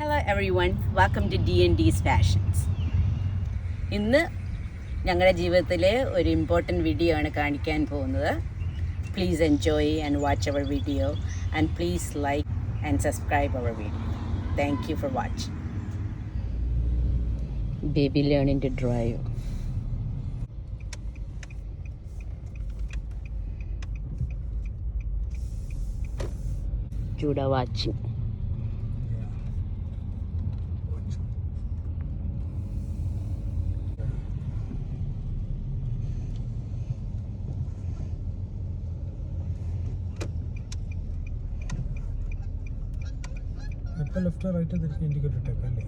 Hello everyone, welcome to D&D's Fashions. ഇന്ന് ഞങ്ങളുടെ ജീവിതത്തിലെ ഒരു ഇമ്പോർട്ടൻറ്റ് വീഡിയോ ആണ് കാണിക്കാൻ പോകുന്നത്. Please enjoy and watch our video and please like and subscribe our video. Thank you for watching. Baby learning to drive. Judah watching. ഇപ്പോൾ left right തിരിച്ച് indicator ഇട്ടേക്കല്ലേ?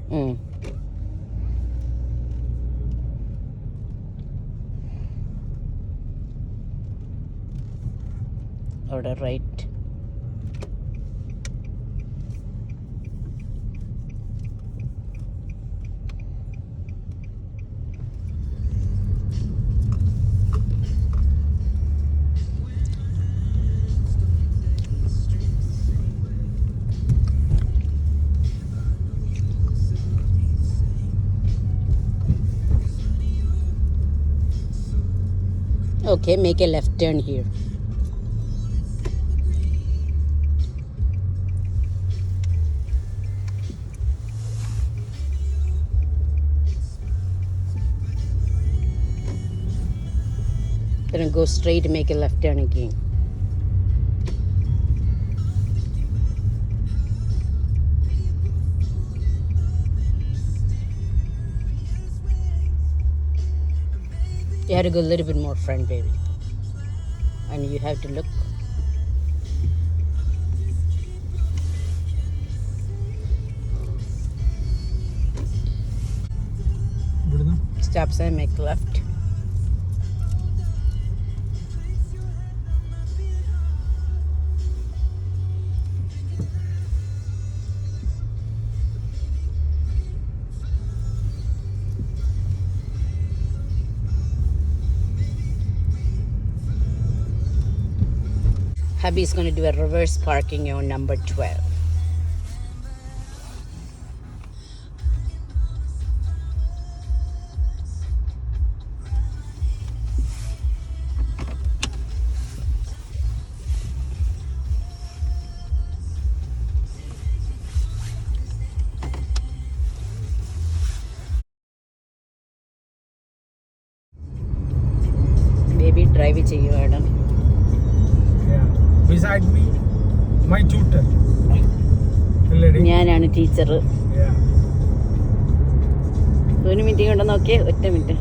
അവിടെ right. Okay, make a left turn here. Then go straight, make a left turn again. You have to go a little bit more front, baby. And you have to look. Stop sign, make left. Hubby's going to do a reverse parking on number 12. Baby drive ചെയ്യുവാണ്. Beside me, my tutor. ഞാനാണ് teacher. ഒരു minute കൊണ്ട് നോക്കിയേ, ഒറ്റ minute.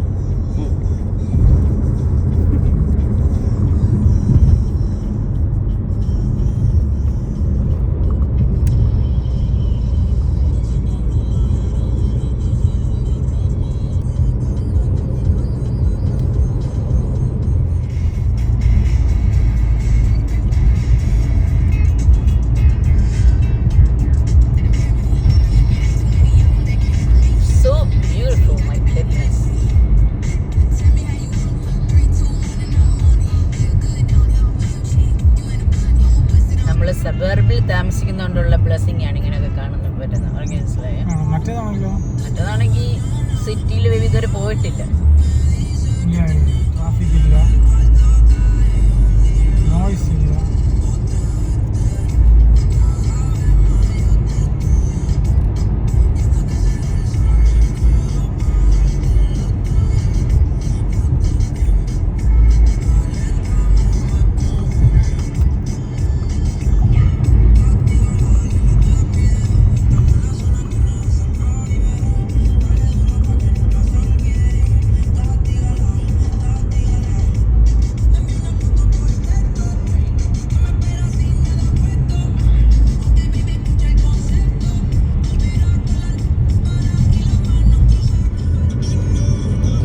സബർബിൽ താമസിക്കുന്നതുകൊണ്ടുള്ള blessing ആണ് ഇങ്ങനെയൊക്കെ കാണുന്നത് പറ്റുന്നത്. അവർക്ക് മനസ്സിലായോ? മറ്റേതാണെങ്കിൽ സിറ്റിയിൽ ഇതുവരെ പോയിട്ടില്ല. ട്രാഫിക് ഇല്ല, നോയ്സ് ഇല്ല.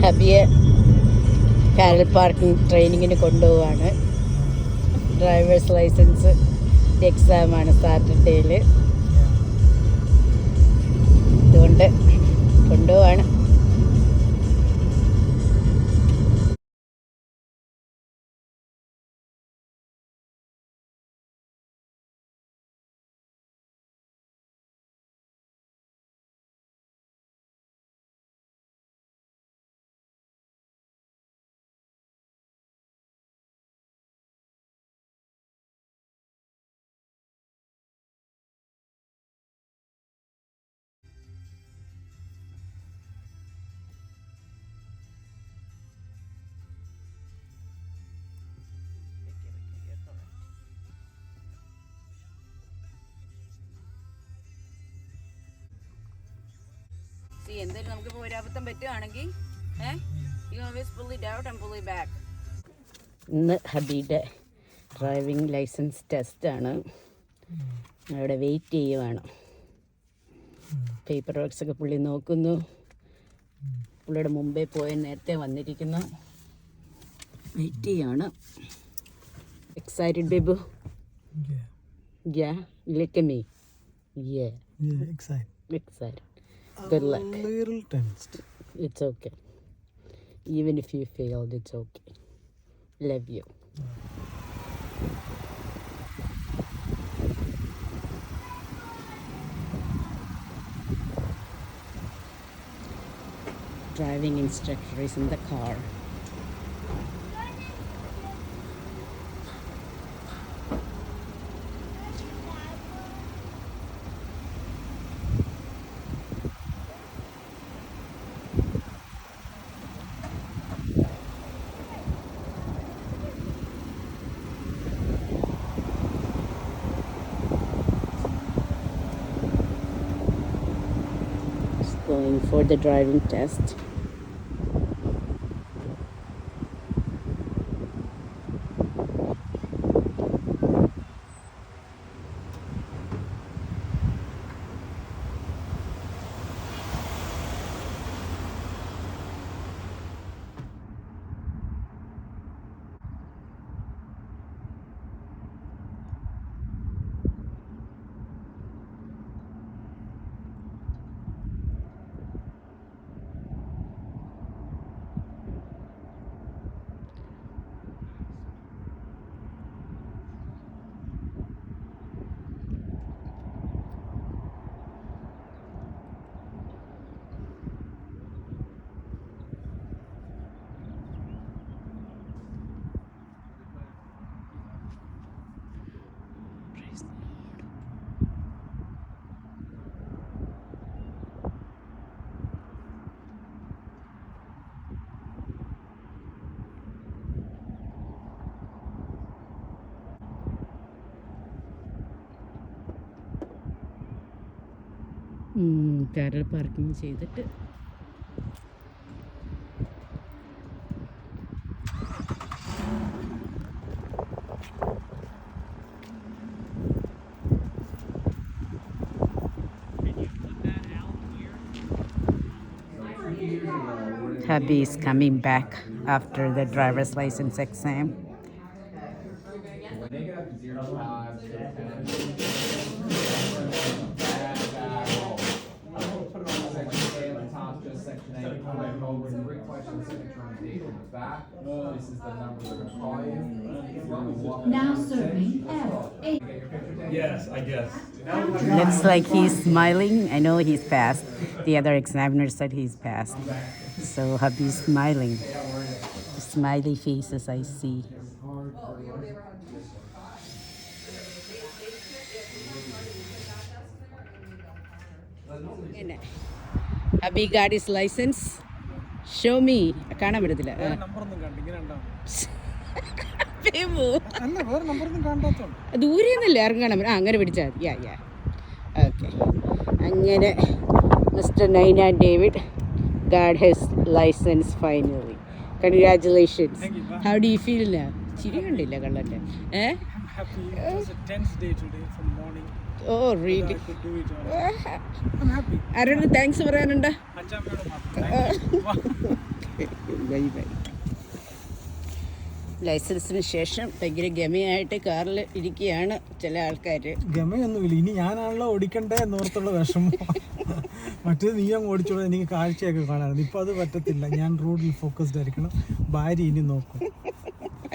ഹബിയെ കാരൽ പാർക്കിംഗ് ട്രെയിനിങ്ങിന് കൊണ്ടുപോവാണ്. Drivers licence എക്സാമാണ് സാറ്റർഡേയിൽ. അതുകൊണ്ട് കൊണ്ടുപോവാണ്. എന്തായാലും നമുക്കിപ്പോൾ ഒരബദ്ധം പറ്റുകയാണെങ്കിൽ you always pull it out and pull it back. ഇന്ന് ഹബിയുടെ ഡ്രൈവിംഗ് ലൈസൻസ് ടെസ്റ്റാണ്. അവിടെ വെയിറ്റ് ചെയ്യുവാണ്. പേപ്പർ വർക്ക്സ് ഒക്കെ പുള്ളി നോക്കുന്നു. പുള്ളിയുടെ മുമ്പേ പോയി നേരത്തെ വന്നിരിക്കുന്നു. വെയിറ്റ് ചെയ്യാണ്. Excited Baby? Yeah, look at me. Yeah, excited. Good luck. A little tensed. It's okay. Even if you failed, it's okay. Love you. Driving instructor is in the car. Going for the driving test. കാറിൽ parking ചെയ്തിട്ട് Hubby is coming back after the driver's license exam. Now serving F8. Yes, I guess. Looks like he's smiling. I know he's passed. The other examiner said he's passed. So hubby's smiling. Smiley faces I see. Hubby got his license. Show me. കാണാൻ പറ്റത്തില്ല. നമ്പറൊന്നും കണ്ടു ഇങ്ങനെ ഉണ്ടാവും. ബേബു. അല്ല വേറെ നമ്പറൊന്നും കാണാത്തോണ്ട്. ദൂരെ നിന്നല്ലേ ഇറങ്ങണം. അങ്ങനെ പിടിച്ചാൽ മതി. ഓക്കെ. അങ്ങനെ mister Naina David got his license finally. Congratulations. Thank you. How do you feel now? ചിരി കണ്ടില്ല കള്ളൻ്റെ. I'm happy. It was a tense day today from morning. Oh, really? I could do it all. I'm happy. ആരോട് thanks പറയാനുണ്ട്? അച്ഛാമ്മയോട് മാത്രം. Bye bye. ലൈസൻസിന് ശേഷം ഭയങ്കര ഗമയായിട്ട് കാറിൽ ഇരിക്കുകയാണ് ചില ആൾക്കാർ. ഗമയൊന്നുമില്ല, ഇനി ഞാനാണല്ലോ ഓടിക്കണ്ടേ എന്നോർത്തുള്ള വിഷമം. മറ്റേത് നീ അങ്ങ് ഓടിച്ചോളൂ, എനിക്ക് കാഴ്ചയൊക്കെ കാണാറുണ്ട്. ഇപ്പം അത് പറ്റത്തില്ല, ഞാൻ റോഡിൽ ഫോക്കസ്ഡ് ആയിരിക്കണം. ഭാര്യ ഇനി നോക്കും.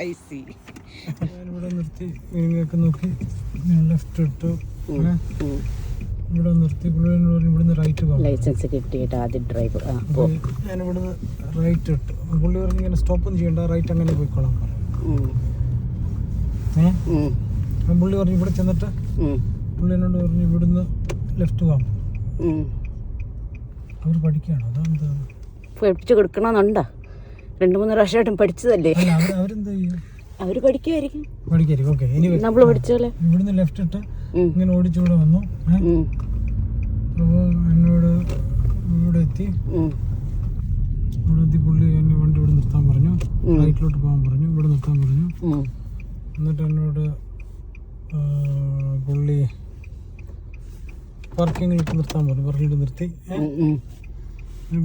I C. ഞാനിവിടെ നിർത്തി നിങ്ങൾക്ക് നോക്കി ലെഫ്റ്റ് ഇട്ടു, ഇവിടെ നിർത്തി ഇവിടുന്ന് റൈറ്റ് പോകും. ലൈസൻസ് കിട്ടിയിട്ട് ആദ്യം ഡ്രൈവ് ഞാനിവിടുന്ന് റൈറ്റ് ഇട്ടു. പുള്ളി പറഞ്ഞ് ഇങ്ങനെ സ്റ്റോപ്പൊന്നും ചെയ്യണ്ട, റൈറ്റ് അങ്ങനെ പോയിക്കോളാം. അപ്പം പുള്ളി പറഞ്ഞു ഇവിടെ ചെന്നിട്ട് പുള്ളി എന്നോട് പറഞ്ഞു ഇവിടുന്ന് ലെഫ്റ്റ് പോകാം. അവർ പഠിക്കുകയാണോ അതെന്താ പഠിച്ചു കൊടുക്കണമെന്നുണ്ടോ? 2-3 പ്രാവശ്യമായിട്ടും പഠിച്ചതല്ലേ. അവരെന്താ ചെയ്യും? അവർ പഠിക്കുമായിരിക്കും. ഓക്കെ. ഇനി നമ്മൾ പഠിച്ചോളെ ഇവിടുന്ന് ലെഫ്റ്റ് ഇട്ട് ഇങ്ങനെ ഓടിച്ചൂടെ വന്നു. അപ്പോൾ എന്നോട് ഇവിടെ എത്തി എത്തി. ഇവിടെ എത്തി പുള്ളി എന്നെ വണ്ടി ഇവിടെ നിർത്താൻ പറഞ്ഞു, റൈറ്റിലോട്ട് പോകാൻ പറഞ്ഞു, ഇവിടെ നിർത്താൻ പറഞ്ഞു. എന്നിട്ട് എന്നോട് പുള്ളി പാർക്കിങ്ങിലിട്ട് നിർത്താൻ പറഞ്ഞു. പാർക്കിങ്ങിൽ നിർത്തി.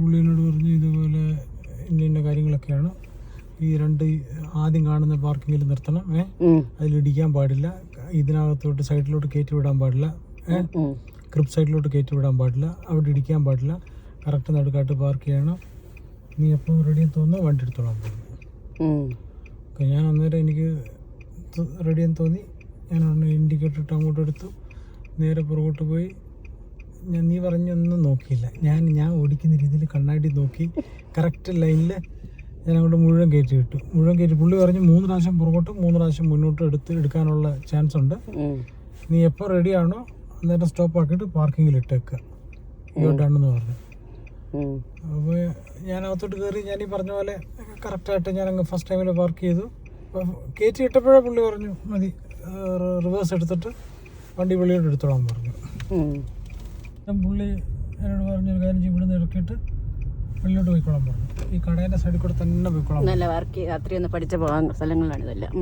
പുള്ളി എന്നോട് പറഞ്ഞു ഇതുപോലെ ഇന്ന കാര്യങ്ങളൊക്കെയാണ്, ഈ രണ്ട് ആദ്യം കാണുന്ന പാർക്കിങ്ങിൽ നിർത്തണം, അതിലിടിക്കാൻ പാടില്ല, ഇതിനകത്തോട്ട് സൈഡിലോട്ട് കയറ്റി വിടാൻ പാടില്ല, ക്രിപ്പ് സൈഡിലോട്ട് കയറ്റി വിടാൻ പാടില്ല, അവിടെ ഇടിക്കാൻ പാടില്ല, കറക്റ്റ് നടുക്കാട്ട് പാർക്ക് ചെയ്യണം, നീ എപ്പോൾ റെഡിയെന്ന് തോന്നുന്നു വണ്ടി എടുത്തോളാൻ പറഞ്ഞു. ഞാൻ അന്നേരം എനിക്ക് റെഡിയെന്ന് തോന്നി. ഞാൻ ഇൻഡിക്കേറ്റർ ഇട്ട് അങ്ങോട്ട് എടുത്തു, നേരെ പുറകോട്ട് പോയി. നീ പറഞ്ഞൊന്നും നോക്കിയില്ല, ഞാൻ ഓടിക്കുന്ന രീതിയിൽ കണ്ണാടി നോക്കി കറക്റ്റ് ലൈനിൽ ഞാൻ അങ്ങോട്ട് മുഴുവൻ കയറ്റി വിട്ടു. പുള്ളി പറഞ്ഞു 3 പ്രാവശ്യം പുറകോട്ടും 3 പ്രാവശ്യം മുന്നോട്ടും എടുക്കാനുള്ള ചാൻസ് ഉണ്ട്, നീ എപ്പോൾ റെഡിയാണോ അന്നേരം സ്റ്റോപ്പ് ആക്കിയിട്ട് പാർക്കിങ്ങിൽ ഇട്ടേക്കുക, ഇങ്ങോട്ടാണെന്ന് പറഞ്ഞു. അപ്പോൾ ഞാൻ അകത്തോട്ട് കയറി. ഞാൻ ഈ പറഞ്ഞ പോലെ കറക്റ്റായിട്ട് ഞാൻ അങ്ങ് ഫസ്റ്റ് ടൈമിൽ പാർക്ക് ചെയ്തു. കയറ്റി ഇട്ടപ്പോഴേ പുള്ളി പറഞ്ഞു മതി, റിവേഴ്സ് എടുത്തിട്ട് വണ്ടി വെളിയോട്ട് എടുത്തോളാൻ പറഞ്ഞു. പുള്ളി എന്നോട് പറഞ്ഞൊരു കാര്യം ചെയ്യും, ഇവിടുന്ന് ഇറക്കിയിട്ട് വെളിയോട്ട് പോയിക്കോളാൻ പറഞ്ഞു. ഈ കടേൻ്റെ സൈഡിൽ കൂടെ തന്നെ പോയിക്കോളാം. നല്ല വർക്ക് രാത്രി ഒന്ന് പഠിച്ച പോകാൻ സ്ഥലങ്ങളാണ് ഇതെല്ലാം.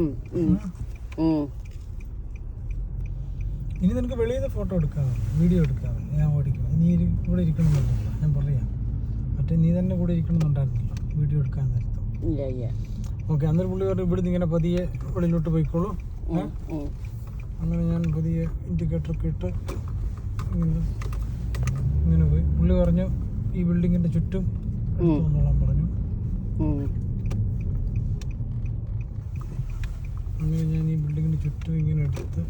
ഇനി നിനക്ക് വെളിയിൽ നിന്ന് ഫോട്ടോ എടുക്കാമോ, വീഡിയോ എടുക്കാമോ, ഞാൻ ഓടിക്കാം, നീ ഇവിടെ ഇരിക്കണമെന്നുണ്ടല്ലോ, ഞാൻ പറയാം. മറ്റേ നീ തന്നെ കൂടെ ഇരിക്കണമെന്നുണ്ടായിരുന്നല്ലോ വീഡിയോ എടുക്കാൻ നേരത്തെ. ഓക്കെ, അന്നേരം പുള്ളി പറഞ്ഞു ഇവിടുന്ന് ഇങ്ങനെ പതിയെ വെളിയിലോട്ട് പോയിക്കോളൂ. അങ്ങനെ ഞാൻ പതിയെ ഇൻഡിക്കേറ്ററൊക്കെ ഇട്ട് ഇങ്ങനെ പോയി. പുള്ളി പറഞ്ഞു ഈ ബിൽഡിങ്ങിൻ്റെ ചുറ്റും വന്നോളാൻ പറഞ്ഞു. അങ്ങനെ ഞാൻ ഈ ബിൽഡിങ്ങിൻ്റെ ചുറ്റും ഇങ്ങനെ എടുത്ത്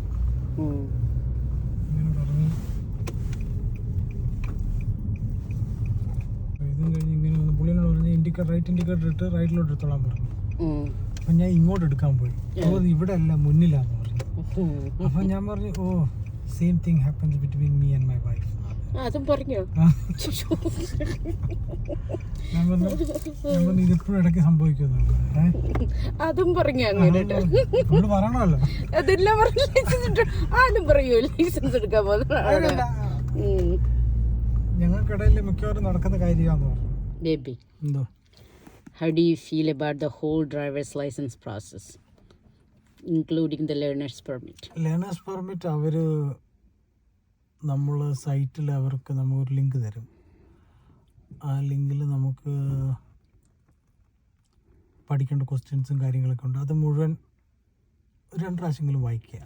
ഇങ്ങനെ പറഞ്ഞു. ഇതും കഴിഞ്ഞ് ഇങ്ങനെ വന്ന് പുള്ളിനോട് പറഞ്ഞ് റൈറ്റ് ഇൻഡിക്കേറ്റർ ഇട്ട് റൈറ്റിലോട്ട് എടുത്തോളാൻ പറഞ്ഞു. അപ്പം ഞാൻ ഇങ്ങോട്ട് എടുക്കാൻ പോയി. അപ്പോൾ ഇവിടെ അല്ല മുന്നിലാന്ന് പറഞ്ഞു. അപ്പം ഞാൻ പറഞ്ഞു oh same thing happens between me and my wife. അതും പറഞ്ഞോ? ഞാൻ പറഞ്ഞു ഇതെപ്പോഴും ഇടയ്ക്ക് സംഭവിക്കുന്നുണ്ട്. അതും പറഞ്ഞു പുള്ളി പറയണമല്ലോ, അതെല്ലാം ആരും പറയൂ ലൈസൻസ് എടുക്കാൻ പോകുന്ന ഞങ്ങൾക്കിടയിൽ മിക്കവാറും നടക്കുന്ന കാര്യമാണെന്ന് പറഞ്ഞു. ബേബി, എന്തോ how do you feel about the whole driver's license process, including the learner's permit? Learner's permit അവർ നമ്മൾ സൈറ്റിൽ അവർക്ക് നമുക്കൊരു ലിങ്ക് തരും. ആ ലിങ്കിൽ നമുക്ക് പഠിക്കേണ്ട ക്വസ്റ്റ്യൻസും കാര്യങ്ങളൊക്കെ ഉണ്ട്. അത് മുഴുവൻ 2 പ്രാവശ്യമെങ്കിലും വായിക്കുക.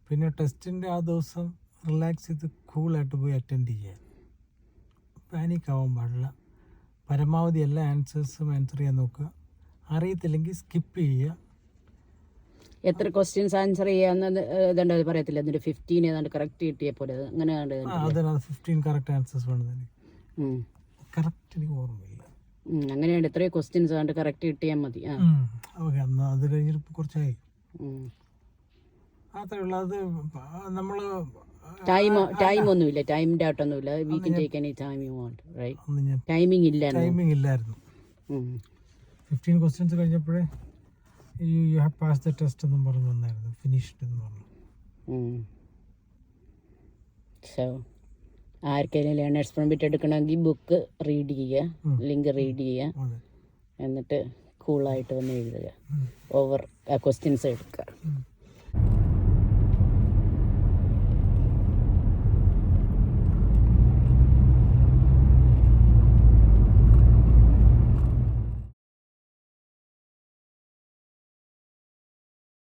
പിന്നെ ടെസ്റ്റിൻ്റെ ആ ദിവസം റിലാക്സ് ചെയ്ത് കൂളായിട്ട് പോയി അറ്റൻഡ് ചെയ്യുക. പാനിക് ആവാൻ പാടില്ല. പരമാവധി എല്ലാ ആൻസേഴ്സും ആൻസർ ചെയ്യാൻ നോക്കുക. അറിയത്തില്ലെങ്കിൽ സ്കിപ്പ് ചെയ്യുക. എത്ര ക്വസ്റ്റ്യൻസ് ആൻസർ ചെയ്യാന്നത് ഏതാണ്ട് അത് പറയത്തില്ല, എന്നിട്ട് 15 ഏതാണ്ട് കറക്റ്റ് കിട്ടിയ പോലെ അങ്ങനെ അതിനകത്ത് 15 കറക്റ്റ് ആൻസേഴ്സ് വേണം. കറക്റ്റ് എനിക്ക് ഓർമ്മയില്ല. അങ്ങനെയാണ് എത്രയോ ക്വസ്റ്റ്യൻസ് ആണ്ട് കറക്റ്റ് കിട്ടിയാൽ മതി. ഓക്കെ, എന്നാൽ അത് കഴിഞ്ഞിട്ട് കുറച്ചായി. അത്രേ ഉള്ളൂ. അത് നമ്മൾ ടൈം ഒന്നുമില്ല, ടൈമിൻ്റെ ആട്ടൊന്നുമില്ല. We can take any time you want, right? Timing ഇല്ലായിരുന്നു. 15 ക്വസ്റ്റ്യൻസ് കഴിഞ്ഞപ്പോഴേ you have pass the test എന്നും പറഞ്ഞു വന്നായിരുന്നു, ഫിനിഷ്ഡ് എന്ന് പറഞ്ഞു. സോ ആർക്കെങ്കിലും ലേണേഴ്സ് പെർമിറ്റ് എടുക്കണമെങ്കിൽ ബുക്ക് റീഡ് ചെയ്യുക, ലിങ്ക് റീഡ് ചെയ്യുക, എന്നിട്ട് കൂളായിട്ട് വന്ന് എഴുതുക, ഓവർ ക്വസ്റ്റ്യൻസ് എടുക്കുക.